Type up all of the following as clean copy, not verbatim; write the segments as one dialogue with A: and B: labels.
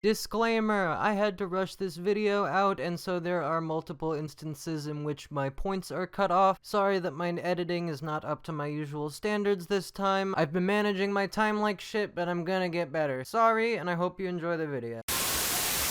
A: Disclaimer, I had to rush this video out, and so there are multiple instances in which my points are cut off. Sorry that my editing is not up to my usual standards this time. I've been managing my time like shit, but I'm gonna get better. Sorry, and I hope you enjoy the video.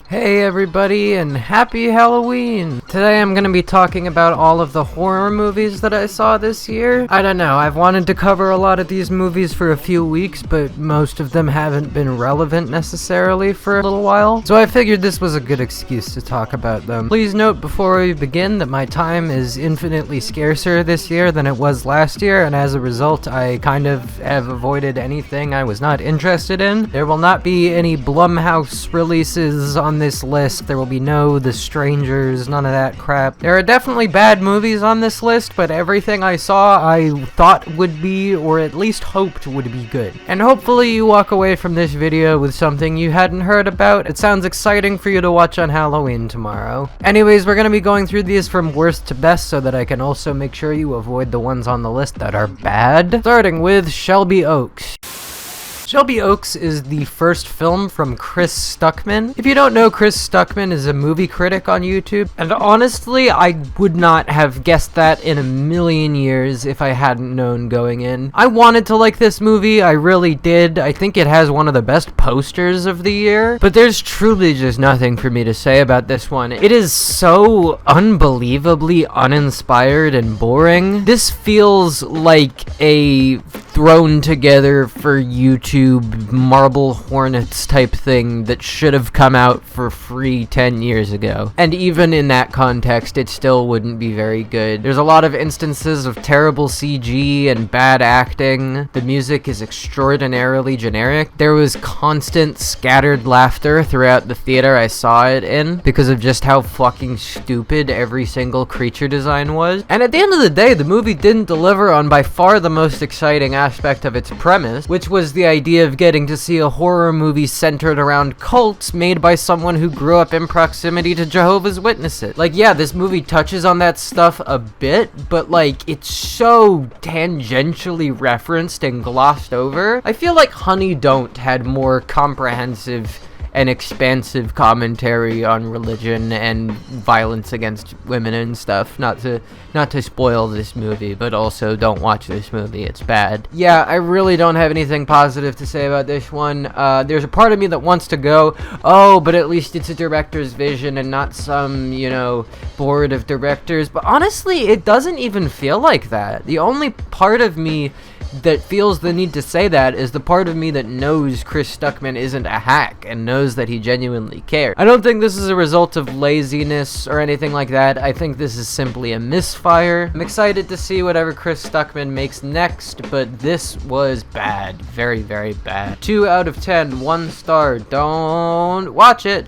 A: Hey everybody, and happy Halloween! Today I'm gonna be talking about all of the horror movies that I saw this year. I don't know, I've wanted to cover a lot of these movies for a few weeks, but most of them haven't been relevant necessarily for a little while, so I figured this was a good excuse to talk about them. Please note before we begin that my time is infinitely scarcer this year than it was last year, and as a result I kind of have avoided anything I was not interested in. There will not be any Blumhouse releases on this list. There will be no The Strangers, none of that crap. There are definitely bad movies on this list, but everything I saw I thought would be, or at least hoped would be good. And hopefully you walk away from this video with something you hadn't heard about. It sounds exciting for you to watch on Halloween tomorrow. Anyways, we're gonna be going through these from worst to best so that I can also make sure you avoid the ones on the list that are bad. Starting with Shelby Oaks. Shelby Oaks is the first film from Chris Stuckmann. If you don't know, Chris Stuckmann is a movie critic on YouTube, and honestly, I would not have guessed that in a million years if I hadn't known going in. I wanted to like this movie, I really did. I think it has one of the best posters of the year, but there's truly just nothing for me to say about this one. It is so unbelievably uninspired and boring. This feels like a thrown together for YouTube Marble Hornets type thing that should have come out for free 10 years ago. And even in that context, it still wouldn't be very good. There's a lot of instances of terrible CG and bad acting. The music is extraordinarily generic. There was constant scattered laughter throughout the theater I saw it in because of just how fucking stupid every single creature design was. And at the end of the day, the movie didn't deliver on by far the most exciting aspect of its premise, which was the idea of getting to see a horror movie centered around cults made by someone who grew up in proximity to Jehovah's Witnesses. Like, yeah, this movie touches on that stuff a bit, but like, it's so tangentially referenced and glossed over. I feel like Honey Don't had more comprehensive and expansive commentary on religion and violence against women and stuff. Not to spoil this movie, but also don't watch this movie, it's bad. Yeah, I really don't have anything positive to say about this one. There's a part of me that wants to go, oh, but at least it's a director's vision and not some, board of directors. But honestly, it doesn't even feel like that. The only part of me that feels the need to say that is the part of me that knows Chris Stuckmann isn't a hack and knows that he genuinely cares. I don't think this is a result of laziness or anything like that. I think this is simply a misfire. I'm excited to see whatever Chris Stuckmann makes next, but this was bad. Very, very bad. 2 out of 10, 1 star. Don't watch it.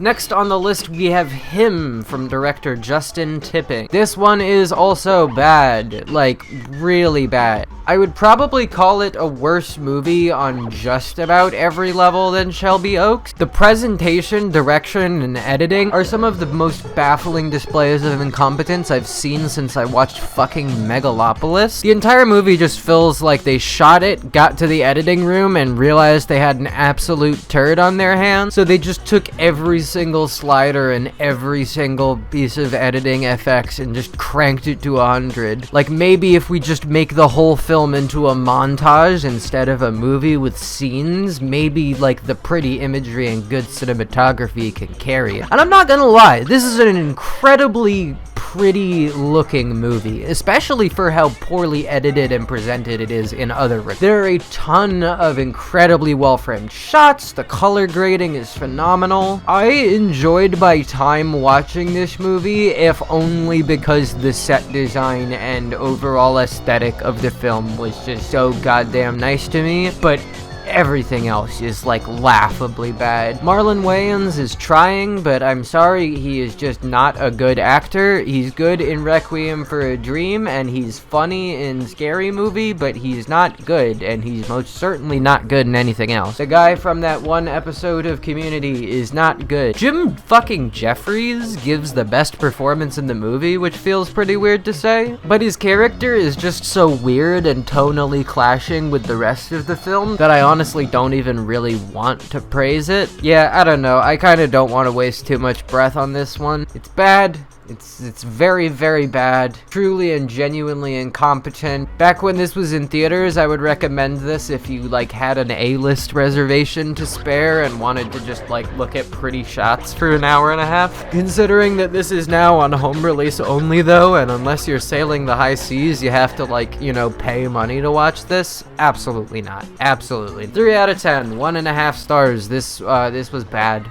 A: Next on the list, we have Him from director Justin Tipping. This one is also bad, like really bad. I would probably call it a worse movie on just about every level than Shelby Oaks. The presentation, direction, and editing are some of the most baffling displays of incompetence I've seen since I watched fucking Megalopolis. The entire movie just feels like they shot it, got to the editing room, and realized they had an absolute turd on their hands, so they just took every single slider and every single piece of editing FX and just cranked it to 100. Like, maybe if we just make the whole film into a montage instead of a movie with scenes, maybe like the pretty imagery and good cinematography can carry it. And I'm not gonna lie, this is an incredibly pretty looking movie, especially for how poorly edited and presented it is in other regards. There are a ton of incredibly well-framed shots, the color grading is phenomenal. I enjoyed my time watching this movie, if only because the set design and overall aesthetic of the film was just so goddamn nice to me, but everything else is like laughably bad. Marlon Wayans is trying, but I'm sorry, he is just not a good actor. He's good in Requiem for a Dream, and he's funny in Scary Movie, but he's not good, and he's most certainly not good in anything else. The guy from that one episode of Community is not good. Jim fucking Jeffries gives the best performance in the movie, which feels pretty weird to say, but his character is just so weird and tonally clashing with the rest of the film that I honestly honestly don't even really want to praise it. Yeah, I don't know. I kind of don't want to waste too much breath on this one. It's bad. It's very, very bad. Truly and genuinely incompetent. Back when this was in theaters, I would recommend this if you, like, had an A-list reservation to spare and wanted to just, like, look at pretty shots for an hour and a half. Considering that this is now on home release only, though, and unless you're sailing the high seas, you have to, like, you know, pay money to watch this. Absolutely not. Absolutely. 3 out of 10. 1.5 stars. This was bad.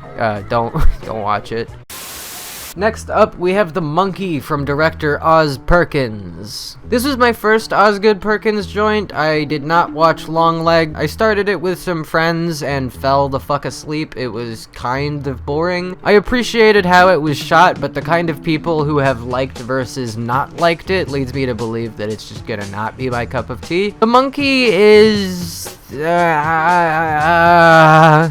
A: Don't watch it. Next up, we have The Monkey from director Oz Perkins. This was my first Osgood Perkins joint. I did not watch Longleg. I started it with some friends and fell the fuck asleep. It was kind of boring. I appreciated how it was shot, but the kind of people who have liked versus not liked it leads me to believe that it's just gonna not be my cup of tea. The Monkey is...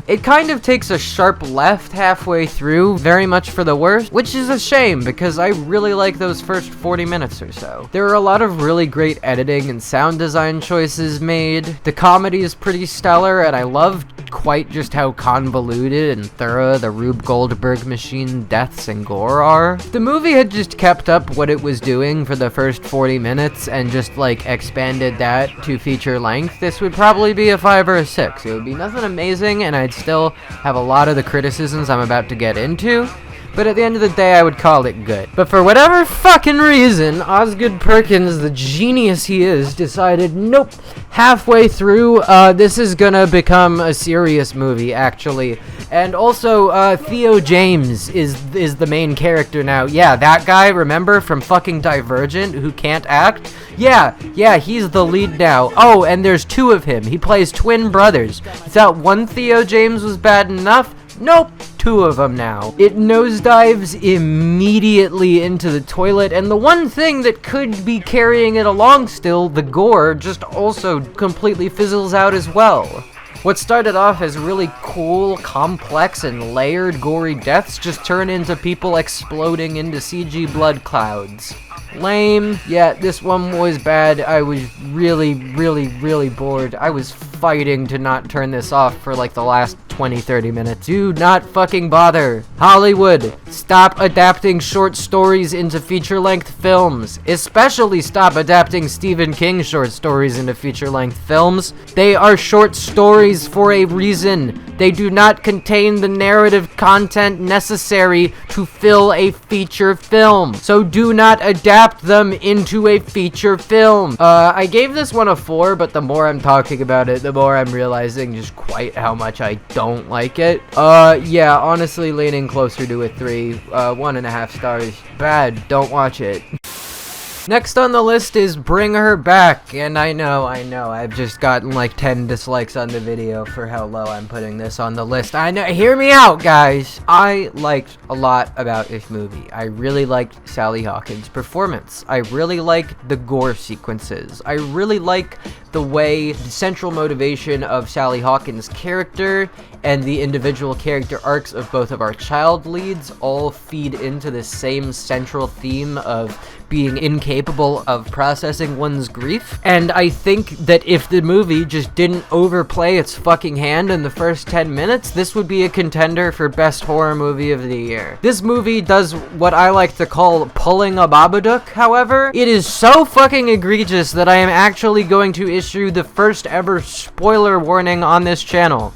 A: it kind of takes a sharp left halfway through, very much for the worse, which is a shame because I really like those first 40 minutes or so. There are a lot of really great editing and sound design choices made. The comedy is pretty stellar, and I love quite just how convoluted and thorough the Rube Goldberg machine deaths and gore are. If the movie had just kept up what it was doing for the first 40 minutes and just like expanded that to feature length, this would probably be a 5 or a 6. It would be nothing amazing, and I'd still have a lot of the criticisms I'm about to get into, but at the end of the day, I would call it good. But for whatever fucking reason, Osgood Perkins, the genius he is, decided, nope, halfway through, this is gonna become a serious movie, actually. And also, Theo James is the main character now. Yeah, that guy, remember, from fucking Divergent, who can't act? Yeah, he's the lead now. Oh, and there's 2 of him. He plays twin brothers. You thought one Theo James was bad enough? Nope, 2 of them now. It nosedives immediately into the toilet, and the one thing that could be carrying it along still, the gore, just also completely fizzles out as well. What started off as really cool, complex, and layered gory deaths just turn into people exploding into CG blood clouds. Lame. Yeah, this one was bad. I was really, really, really bored. I was fighting to not turn this off for like the last 20-30 minutes. Do not fucking bother. Hollywood, stop adapting short stories into feature-length films. Especially stop adapting Stephen King short stories into feature-length films. They are short stories for a reason. They do not contain the narrative content necessary to fill a feature film. So do not adapt them into a feature film. I gave this one a 4, but the more I'm talking about it, the more I'm realizing just quite how much I don't like it. Yeah, honestly leaning closer to a 3, 1.5 stars. Bad, don't watch it. Next on the list is Bring Her Back, and I know, I've just gotten like 10 dislikes on the video for how low I'm putting this on the list. I know, hear me out, guys! I liked a lot about this movie. I really liked Sally Hawkins' performance. I really liked the gore sequences. I really like the way the central motivation of Sally Hawkins' character and the individual character arcs of both of our child leads all feed into the same central theme of being incapable of processing one's grief. And I think that if the movie just didn't overplay its fucking hand in the first 10 minutes, this would be a contender for best horror movie of the year. This movie does what I like to call pulling a Babadook, however. It is so fucking egregious that I am actually going to issue the first ever spoiler warning on this channel.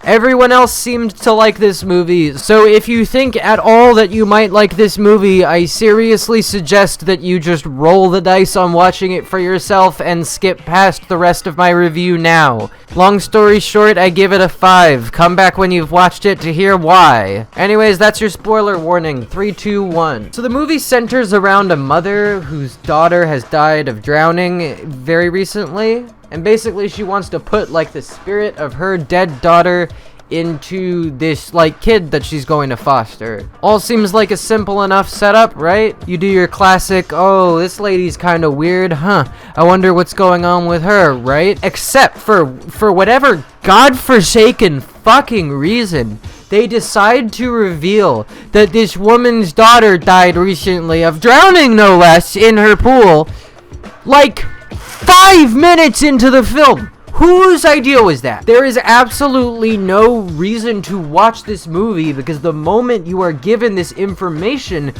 A: Everyone else seemed to like this movie, so if you think at all that you might like this movie, I seriously suggest that you just roll the dice on watching it for yourself and skip past the rest of my review now. Long story short, I give it a 5. Come back when you've watched it to hear why. Anyways, that's your spoiler warning. 3, 2, 1. So the movie centers around a mother whose daughter has died of drowning very recently. And basically she wants to put like the spirit of her dead daughter into this like kid that she's going to foster. All seems like a simple enough setup, right? You do your classic, oh, this lady's kind of weird, huh? I wonder what's going on with her, right? Except for whatever godforsaken fucking reason, they decide to reveal that this woman's daughter died recently of drowning, no less, in her pool, like 5 minutes into the film. Whose idea was that? There is absolutely no reason to watch this movie because the moment you are given this information,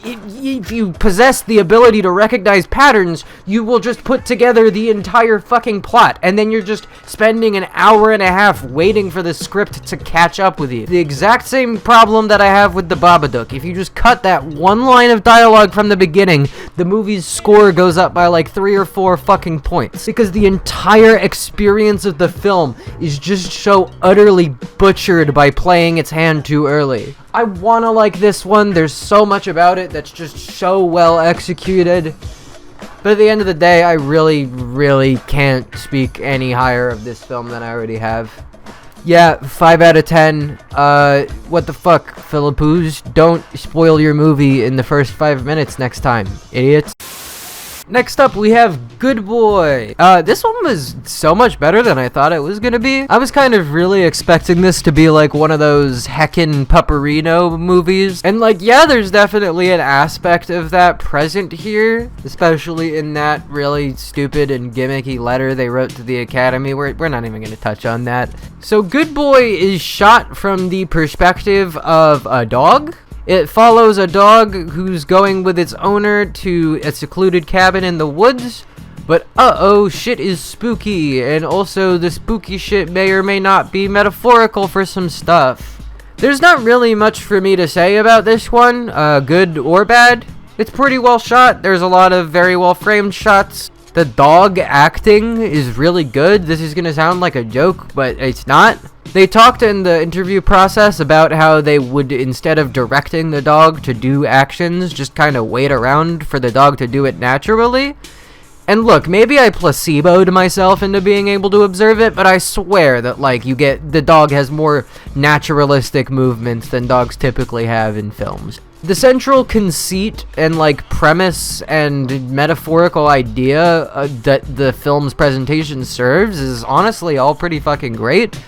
A: if you possess the ability to recognize patterns, you will just put together the entire fucking plot, and then you're just spending an hour and a half waiting for the script to catch up with you. The exact same problem that I have with the Babadook. If you just cut that one line of dialogue from the beginning, the movie's score goes up by like 3 or 4 fucking points, because the entire experience of the film is just so utterly butchered by playing its hand too early. I wanna like this one. There's so much about it that's just so well executed. But at the end of the day, I really can't speak any higher of this film than I already have. Yeah, 5 out of 10. What the fuck, Philippoos? Don't spoil your movie in the first 5 minutes next time, idiots. Next up, we have Good Boy. This one was so much better than I thought it was gonna be. I was kind of really expecting this to be like one of those heckin' Pupperino movies. And like, yeah, there's definitely an aspect of that present here, especially in that really stupid and gimmicky letter they wrote to the Academy. We're not even gonna touch on that. So Good Boy is shot from the perspective of a dog. It follows a dog who's going with its owner to a secluded cabin in the woods, but uh-oh, shit is spooky, and also the spooky shit may or may not be metaphorical for some stuff. There's not really much for me to say about this one, good or bad. It's pretty well shot. There's a lot of very well framed shots. The dog acting is really good. This is gonna sound like a joke, but it's not. They talked in the interview process about how they would, instead of directing the dog to do actions, just kind of wait around for the dog to do it naturally. And look, maybe I placeboed myself into being able to observe it, but I swear that, like, the dog has more naturalistic movements than dogs typically have in films. The central conceit and, like, premise and metaphorical idea that the film's presentation serves is honestly all pretty fucking great.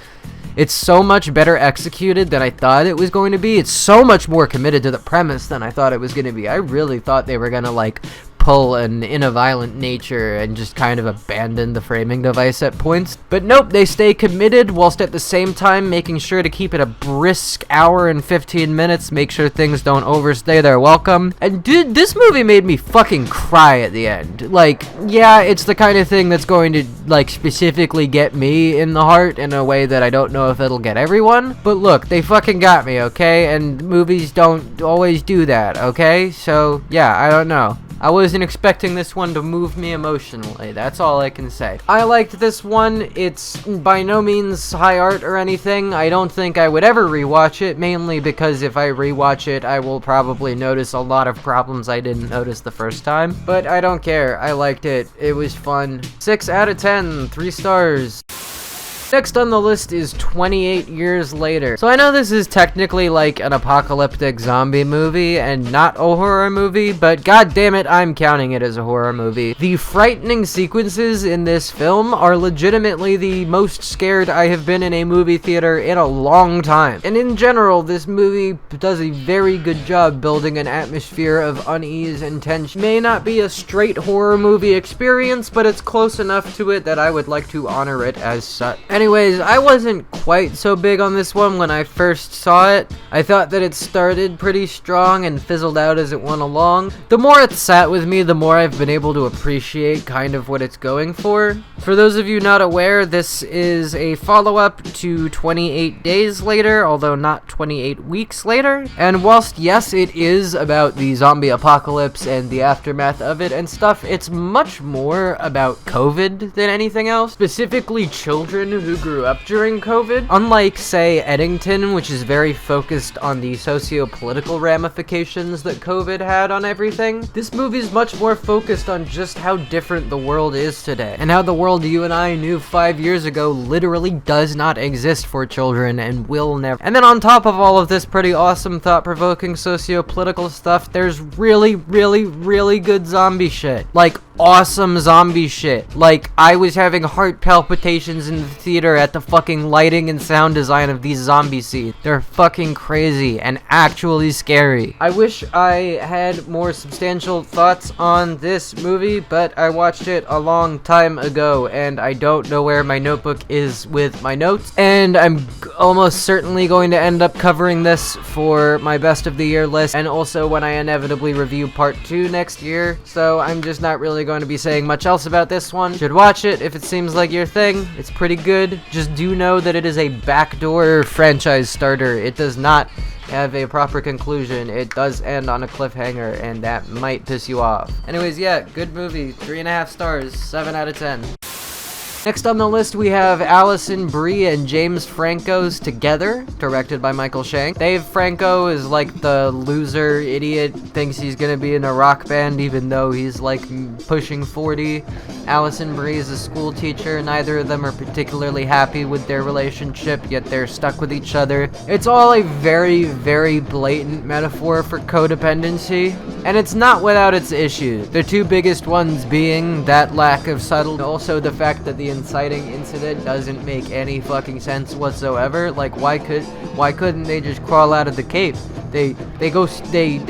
A: It's so much better executed than I thought it was going to be. It's so much more committed to the premise than I thought it was going to be. I really thought they were going to, like, pull an in a violent nature and just kind of abandon the framing device at points. But nope, they stay committed whilst at the same time making sure to keep it a brisk hour and 15 minutes, make sure things don't overstay their welcome. And dude, this movie made me fucking cry at the end. Like, yeah, it's the kind of thing that's going to, like, specifically get me in the heart in a way that I don't know if it'll get everyone. But look, they fucking got me, okay? And movies don't always do that, okay? So, yeah, I don't know. I wasn't expecting this one to move me emotionally, that's all I can say. I liked this one. It's by no means high art or anything. I don't think I would ever rewatch it, mainly because if I rewatch it, I will probably notice a lot of problems I didn't notice the first time. But I don't care, I liked it. It was fun. 6 out of 10, 3 stars. Next on the list is 28 Years Later. So I know this is technically like an apocalyptic zombie movie and not a horror movie, but god damn it, I'm counting it as a horror movie. The frightening sequences in this film are legitimately the most scared I have been in a movie theater in a long time. And in general, this movie does a very good job building an atmosphere of unease and tension. May not be a straight horror movie experience, but it's close enough to it that I would like to honor it as such. Anyways, I wasn't quite so big on this one when I first saw it. I thought that it started pretty strong and fizzled out as it went along. The more it sat with me, the more I've been able to appreciate kind of what it's going for. For those of you not aware, this is a follow-up to 28 Days Later, although not 28 Weeks Later. And whilst, yes, it is about the zombie apocalypse and the aftermath of it and stuff, it's much more about COVID than anything else. Specifically, children who grew up during COVID. Unlike, say, Eddington, which is very focused on the socio-political ramifications that COVID had on everything, this movie's much more focused on just how different the world is today, and how the world you and I knew 5 years ago literally does not exist for children and will never. And then on top of all of this pretty awesome, thought-provoking socio-political stuff, there's really good zombie shit. Like, awesome zombie shit. Like, I was having heart palpitations in the theater at the fucking lighting and sound design of these zombie scenes. They're fucking crazy and actually scary. I wish I had more substantial thoughts on this movie, but I watched it a long time ago and I don't know where my notebook is with my notes, and I'm almost certainly going to end up covering this for my best of the year list, and also when I inevitably review part 2 next year, so I'm just not really going to be saying much else about this one. Should watch it if it seems like your thing. It's pretty good. Just do know that it is a backdoor franchise starter. It does not have a proper conclusion. It does end on a cliffhanger, and that might piss you off. Anyways, yeah, good movie. 3.5 stars, 7 out of 10. Next on the list, we have Alison Brie and James Franco's Together, directed by Michael Shank. Dave Franco is like the loser idiot, thinks he's gonna be in a rock band even though he's like pushing 40. Alison Brie is a school teacher. Neither of them are particularly happy with their relationship, yet they're stuck with each other. It's all a very, very blatant metaphor for codependency, and it's not without its issues. The two biggest ones being that lack of subtlety, also the fact that the inciting incident doesn't make any fucking sense whatsoever. Like, why couldn't they just crawl out of the cave? They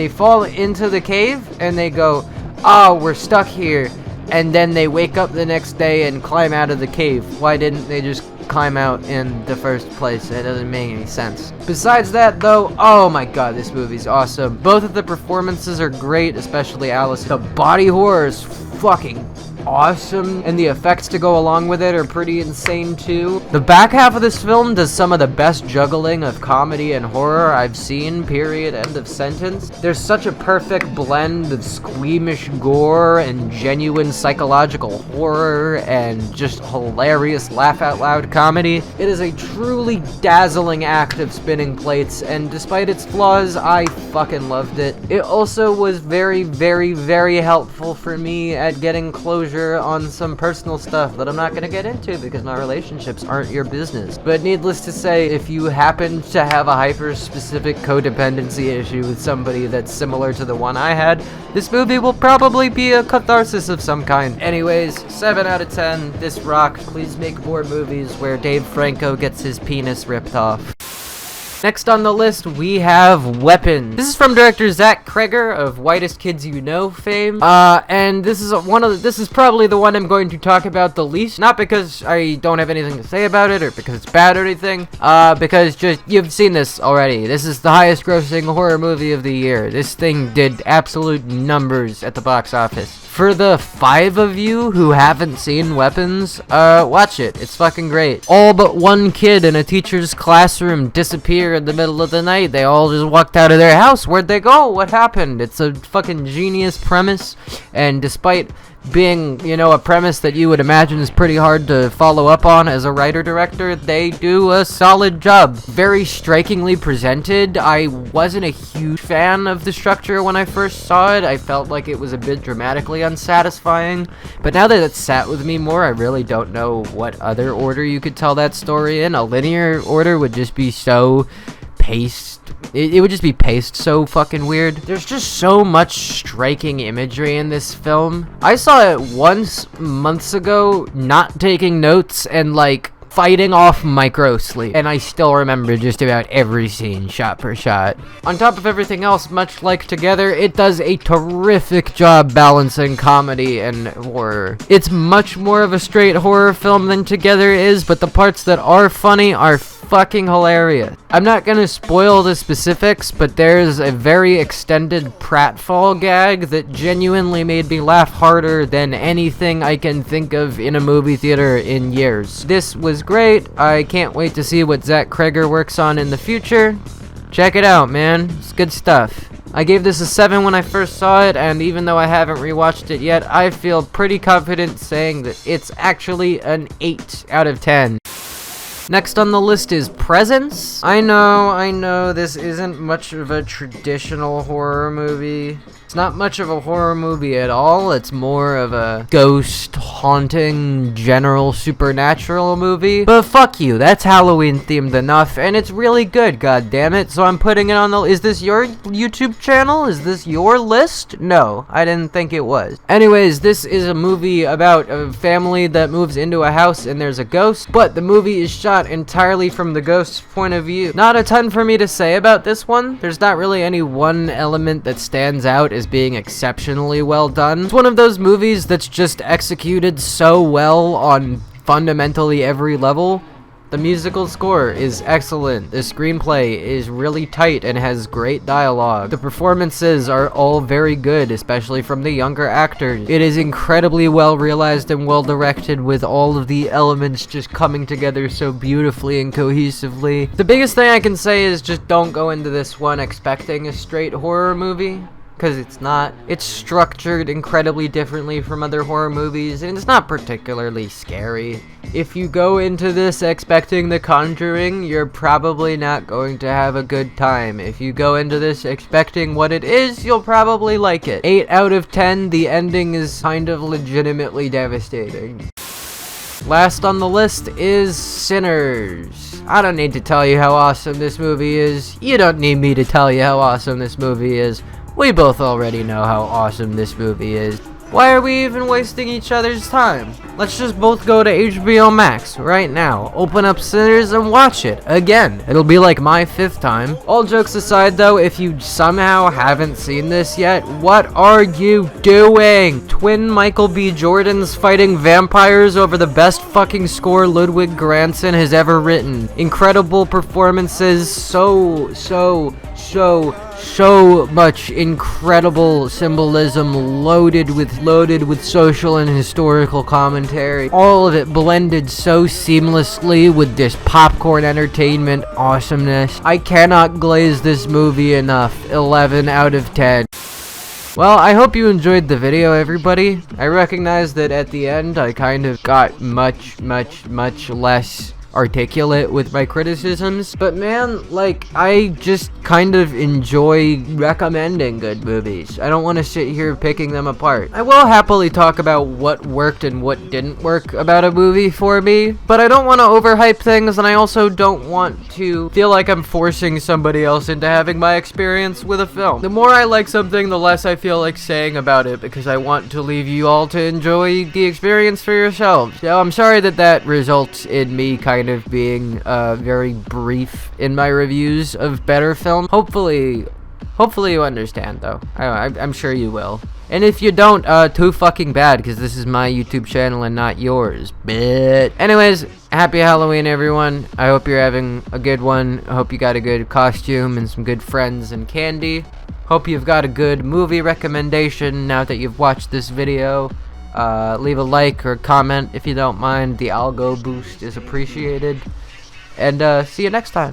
A: fall into the cave and they go, oh, we're stuck here, and then they wake up the next day and climb out of the cave. Why didn't they just climb out in the first place? It doesn't make any sense. Besides that, though, oh my god, this movie's awesome. Both of the performances are great, especially Alice. The body horror is fucking awesome, and the effects to go along with it are pretty insane too. The back half of this film does some of the best juggling of comedy and horror I've seen, period, end of sentence. There's such a perfect blend of squeamish gore and genuine psychological horror and just hilarious laugh out loud comedy. It is a truly dazzling act of spinning plates, and despite its flaws, I fucking loved it. It also was very, very, very helpful for me at getting closure on some personal stuff that I'm not going to get into because my relationships aren't your business. But needless to say, if you happen to have a hyper-specific codependency issue with somebody that's similar to the one I had, this movie will probably be a catharsis of some kind. Anyways, 7 out of 10. This rocked. Please make more movies where Dave Franco gets his penis ripped off. Next on the list, we have Weapons. This is from director Zack Akers of Whitest Kids You Know fame. And this is probably the one I'm going to talk about the least. Not because I don't have anything to say about it or because it's bad or anything. Because just, you've seen this already. This is the highest grossing horror movie of the year. This thing did absolute numbers at the box office. For the 5 of you who haven't seen Weapons, watch it. It's fucking great. All but one kid in a teacher's classroom disappear in the middle of the night. They all just walked out of their house. Where'd they go? What happened? It's a fucking genius premise, and despite being, you know, a premise that you would imagine is pretty hard to follow up on as a writer-director, they do a solid job. Very strikingly presented. I wasn't a huge fan of the structure when I first saw it. I felt like it was a bit dramatically unsatisfying, but now that it's sat with me more, I really don't know what other order you could tell that story in. A linear order would just be so paced. It would just be paced so fucking weird. There's just so much striking imagery in this film. I saw it once months ago, not taking notes and like fighting off micro sleep, and I still remember just about every scene shot for shot. On top of everything else, much like Together, it does a terrific job balancing comedy and horror. It's much more of a straight horror film than Together is, but the parts that are funny are fucking hilarious. I'm not gonna spoil the specifics, but there's a very extended pratfall gag that genuinely made me laugh harder than anything I can think of in a movie theater in years. This was great. I can't wait to see what Zack Akers works on in the future. Check it out, man. It's good stuff. I gave this a 7 when I first saw it, and even though I haven't rewatched it yet, I feel pretty confident saying that it's actually an 8 out of 10. Next on the list is Presence. I know, this isn't much of a traditional horror movie. It's not much of a horror movie at all. It's more of a ghost haunting general supernatural movie. But fuck you, that's Halloween themed enough, and it's really good, god damn it. So I'm putting it on the... Is this your YouTube channel? Is this your list? No, I didn't think it was. Anyways, this is a movie about a family that moves into a house and there's a ghost, but the movie is shot entirely from the ghost's point of view. Not a ton for me to say about this one. There's not really any one element that stands out as being exceptionally well done. It's one of those movies that's just executed so well on fundamentally every level. The musical score is excellent. The screenplay is really tight and has great dialogue. The performances are all very good, especially from the younger actors. It is incredibly well realized and well directed, with all of the elements just coming together so beautifully and cohesively. The biggest thing I can say is just don't go into this one expecting a straight horror movie, because it's not. It's structured incredibly differently from other horror movies, and it's not particularly scary. If you go into this expecting The Conjuring, you're probably not going to have a good time. If you go into this expecting what it is, you'll probably like it. 8 out of 10, the ending is kind of legitimately devastating. Last on the list is Sinners. I don't need to tell you how awesome this movie is. You don't need me to tell you how awesome this movie is. We both already know how awesome this movie is. Why are we even wasting each other's time? Let's just both go to HBO Max right now, open up Sinners and watch it again. It'll be like my 5th time. All jokes aside though, if you somehow haven't seen this yet, what are you doing? Twin Michael B. Jordans fighting vampires over the best fucking score Ludwig Göransson has ever written. Incredible performances, so much incredible symbolism, loaded with social and historical commentary. All of it blended so seamlessly with this popcorn entertainment awesomeness. I cannot glaze this movie enough. 11 out of 10. Well, I hope you enjoyed the video, everybody. I recognize that at the end I kind of got much less articulate with my criticisms, but man, like, I just kind of enjoy recommending good movies. I don't want to sit here picking them apart. I will happily talk about what worked and what didn't work about a movie for me, but I don't want to overhype things, and I also don't want to feel like I'm forcing somebody else into having my experience with a film. The more I like something, the less I feel like saying about it, because I want to leave you all to enjoy the experience for yourselves. So I'm sorry that results in me kind of being very brief in my reviews of better films. Hopefully you understand, though. I'm sure you will. And if you don't, too fucking bad, because this is my YouTube channel and not yours. But anyways, happy Halloween, everyone. I hope you're having a good one. I hope you got a good costume and some good friends and candy. Hope you've got a good movie recommendation now that you've watched this video. Leave a like or comment if you don't mind. The algo boost is appreciated. And see you next time.